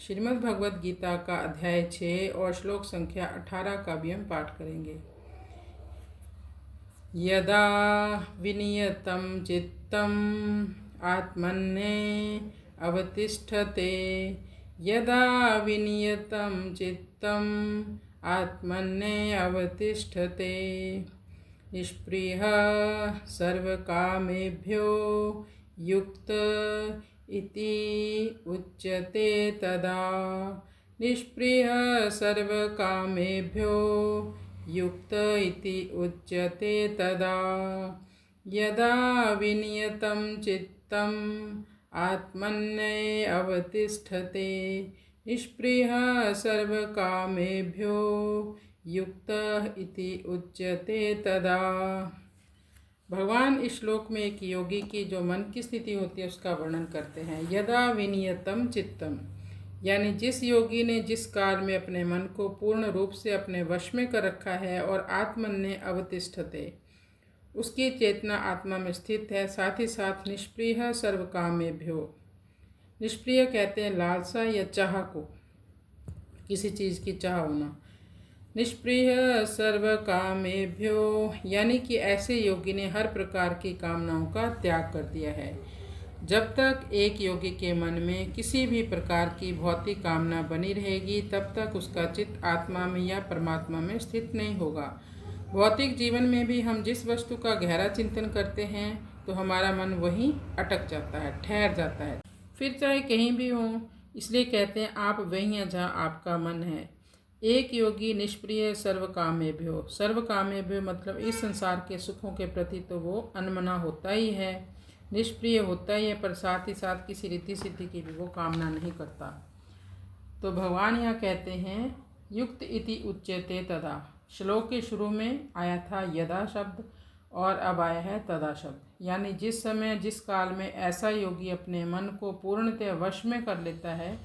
श्रीमद् भगवद गीता का अध्याय 6 और श्लोक संख्या 18 का भी हम पाठ करेंगे। यदा विनियतं चित्तम् आत्मन्ने अवतिष्ठते, यदा विनियतं चित्तम् आत्मन्ने अवतिष्ठते, निष्प्रियः सर्वकामेभ्यो युक्त इति उच्यते तदा। निष्प्रियः सर्वकामेभ्यो युक्त इति उच्यते तदा। यदा विनियतं चित्तम् आत्मन्ने अवतिष्ठते, निष्प्रियः सर्वकामेभ्यो युक्त इति उच्यते तदा। भगवान इस श्लोक में एक योगी की जो मन की स्थिति होती है उसका वर्णन करते हैं। यदा विनियतम चित्तम, यानी जिस योगी ने जिस काल में अपने मन को पूर्ण रूप से अपने वश में कर रखा है और आत्मन्ने अवतिष्ठते, उसकी चेतना आत्मा में स्थित है, साथ ही साथ निष्प्रिय सर्वकामेभ्यो, निष्प्रिय कहते हैं लालसा या चाह को, किसी चीज़ की चाह होना। निष्प्रिय सर्वकामेभ्यो, यानी कि ऐसे योगी ने हर प्रकार की कामनाओं का त्याग कर दिया है। जब तक एक योगी के मन में किसी भी प्रकार की भौतिक कामना बनी रहेगी तब तक उसका चित्त आत्मा में या परमात्मा में स्थित नहीं होगा। भौतिक जीवन में भी हम जिस वस्तु का गहरा चिंतन करते हैं तो हमारा मन वहीं अटक जाता है, ठहर जाता है, फिर चाहे कहीं भी हो। इसलिए कहते हैं आप वहीं हैं जहाँ आपका मन है। एक योगी निष्प्रिय सर्वकामेभ्यो, सर्वकामेभ्यो मतलब इस संसार के सुखों के प्रति तो वो अनमना होता ही है, निष्प्रिय होता ही है, पर साथ ही साथ किसी रीति सिद्धि की भी वो कामना नहीं करता। तो भगवान यहाँ कहते हैं युक्त इति उच्यते तदा। श्लोक के शुरू में आया था यदा शब्द और अब आया है तदा शब्द, यानी जिस समय जिस काल में ऐसा योगी अपने मन को पूर्णतः वश में कर लेता है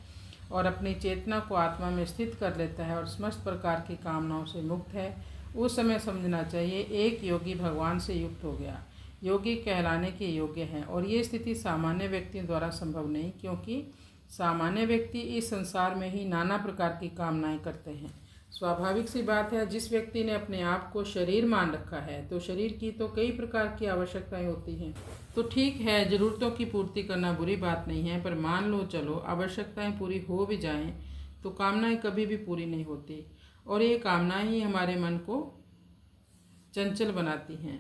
और अपनी चेतना को आत्मा में स्थित कर लेता है और समस्त प्रकार की कामनाओं से मुक्त है, उस समय समझना चाहिए एक योगी भगवान से युक्त हो गया, योगी कहलाने के योग्य हैं। और ये स्थिति सामान्य व्यक्तियों द्वारा संभव नहीं, क्योंकि सामान्य व्यक्ति इस संसार में ही नाना प्रकार की कामनाएं करते हैं। स्वाभाविक सी बात है, जिस व्यक्ति ने अपने आप को शरीर मान रखा है तो शरीर की तो कई प्रकार की आवश्यकताएं होती हैं। तो ठीक है, ज़रूरतों की पूर्ति करना बुरी बात नहीं है, पर मान लो चलो आवश्यकताएं पूरी हो भी जाएं तो कामनाएं कभी भी पूरी नहीं होती, और ये कामनाएं ही हमारे मन को चंचल बनाती हैं।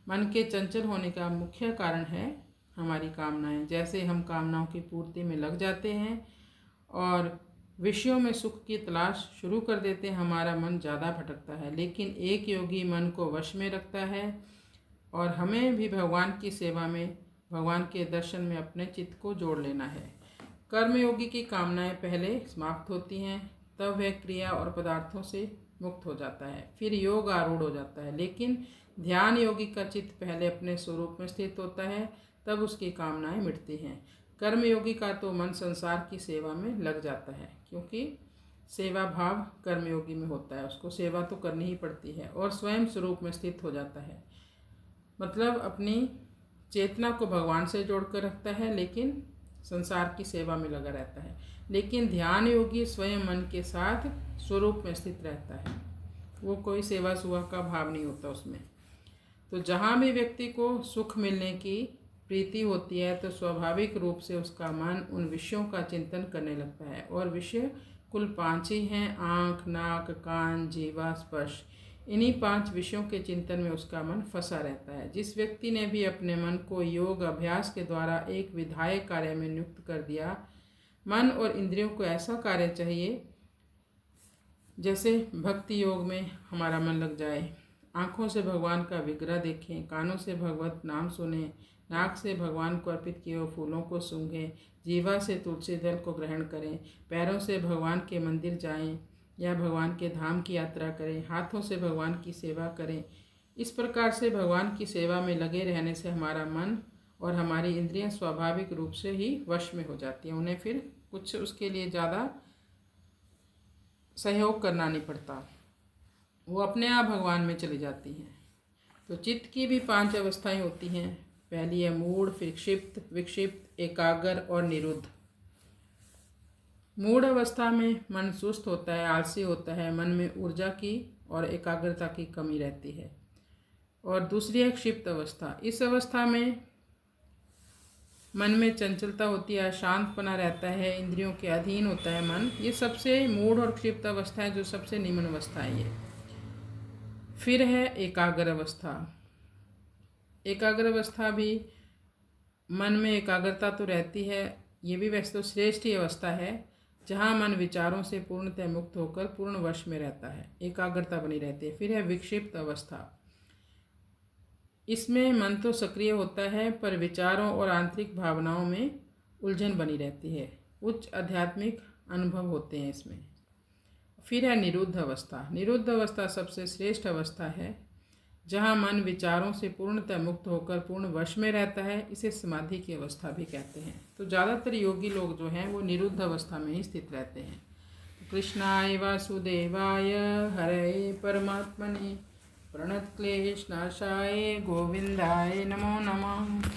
मन के चंचल होने का मुख्य कारण है हमारी कामनाएं। जैसे हम कामनाओं की पूर्ति में लग जाते हैं और विषयों में सुख की तलाश शुरू कर देते हैं, हमारा मन ज़्यादा भटकता है। लेकिन एक योगी मन को वश में रखता है, और हमें भी भगवान की सेवा में, भगवान के दर्शन में अपने चित्त को जोड़ लेना है। कर्मयोगी की कामनाएं पहले समाप्त होती हैं, तब वह क्रिया और पदार्थों से मुक्त हो जाता है, फिर योग आरूढ़ हो जाता है। लेकिन ध्यान योगी का चित्त पहले अपने स्वरूप में स्थित होता है, तब उसकी कामनाएं मिटती हैं। कर्मयोगी का तो मन संसार की सेवा में लग जाता है, क्योंकि सेवा भाव कर्मयोगी में होता है, उसको सेवा तो करनी ही पड़ती है, और स्वयं स्वरूप में स्थित हो जाता है। मतलब अपनी चेतना को भगवान से जोड़ कर रखता है, लेकिन संसार की सेवा में लगा रहता है। लेकिन ध्यान योगी स्वयं मन के साथ स्वरूप में स्थित रहता है, वो कोई सेवा सुवा का भाव नहीं होता उसमें। तो जहाँ भी व्यक्ति को सुख मिलने की प्रीति होती है तो स्वाभाविक रूप से उसका मन उन विषयों का चिंतन करने लगता है, और विषय कुल 5 ही हैं, आँख, नाक, कान, जीवा, स्पर्श। इन्हीं 5 विषयों के चिंतन में उसका मन फंसा रहता है। जिस व्यक्ति ने भी अपने मन को योग अभ्यास के द्वारा एक विधायक कार्य में नियुक्त कर दिया, मन और इंद्रियों को ऐसा कार्य चाहिए जैसे भक्ति योग में हमारा मन लग जाए। आँखों से भगवान का विग्रह देखें, कानों से भगवत नाम सुने, नाक से भगवान को अर्पित किए हुए फूलों को सूंघें, जीवा से तुलसी दल को ग्रहण करें, पैरों से भगवान के मंदिर जाएं या भगवान के धाम की यात्रा करें, हाथों से भगवान की सेवा करें। इस प्रकार से भगवान की सेवा में लगे रहने से हमारा मन और हमारी इंद्रियां स्वाभाविक रूप से ही वश में हो जाती हैं, उन्हें फिर कुछ उसके लिए ज़्यादा सहयोग करना नहीं पड़ता, वो अपने आप भगवान में चली जाती हैं। तो चित्त की भी 5 अवस्थाएं होती हैं। पहली है मूढ़, फिर क्षिप्त, विक्षिप्त, एकाग्र और निरुद्ध। मूढ़ अवस्था में मन सुस्त होता है, आलसी होता है, मन में ऊर्जा की और एकाग्रता की कमी रहती है। और दूसरी है क्षिप्त अवस्था। इस अवस्था में मन में चंचलता होती है, शांतपना रहता है, इंद्रियों के अधीन होता है मन। ये सबसे मूढ़ और क्षिप्त अवस्था है, जो सबसे निम्न अवस्था है ये। फिर है एकाग्र अवस्था। एकाग्र अवस्था भी मन में एकाग्रता तो रहती है, ये भी वैसे तो श्रेष्ठ ही अवस्था है, जहाँ मन विचारों से पूर्णतः मुक्त होकर पूर्ण वश में रहता है, एकाग्रता बनी रहती है। फिर है विक्षिप्त अवस्था। इसमें मन तो सक्रिय होता है, पर विचारों और आंतरिक भावनाओं में उलझन बनी रहती है, उच्च आध्यात्मिक अनुभव होते हैं इसमें। फिर है निरुद्ध अवस्था। निरुद्ध अवस्था सबसे श्रेष्ठ अवस्था है, जहाँ मन विचारों से पूर्णतः मुक्त होकर पूर्ण वश में रहता है। इसे समाधि की अवस्था भी कहते हैं। तो ज़्यादातर योगी लोग जो हैं वो निरुद्ध अवस्था में ही स्थित रहते हैं। कृष्णाय वासुदेवाय हरे परमात्मने प्रणतक्लेशनाशाय गोविंदाय नमो नमः।